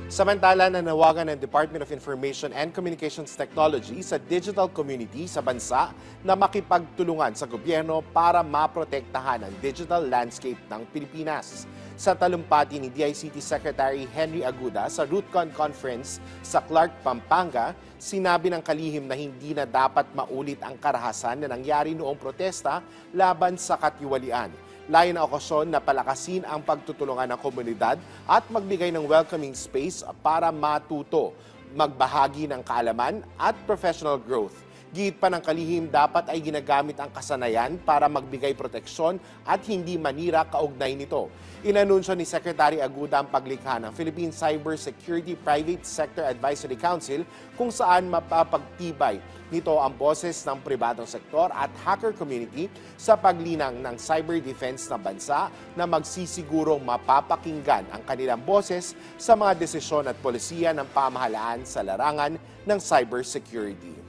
Samantala, nanawagan ng Department of Information and Communications Technology sa digital community sa bansa na makipagtulungan sa gobyerno para maprotektahan ang digital landscape ng Pilipinas. Sa talumpati ni DICT Secretary Henry Aguda sa RootCon Conference sa Clark, Pampanga, sinabi ng kalihim na hindi na dapat maulit ang karahasan na nangyari noong protesta laban sa katiwalian. Layo na okasyon na palakasin ang pagtutulungan ng komunidad at magbigay ng welcoming space para matuto, magbahagi ng kaalaman at professional growth. Giit pa ng kalihim, dapat ay ginagamit ang kasanayan para magbigay proteksyon at hindi manira kaugnay nito. Inanunsyo ni Secretary Aguda ang paglikha ng Philippine Cyber Security Private Sector Advisory Council kung saan mapapagtibay nito ang boses ng pribadong sektor at hacker community sa paglinang ng cyber defense ng bansa na magsisigurong mapapakinggan ang kanilang boses sa mga desisyon at polisiya ng pamahalaan sa larangan ng cybersecurity.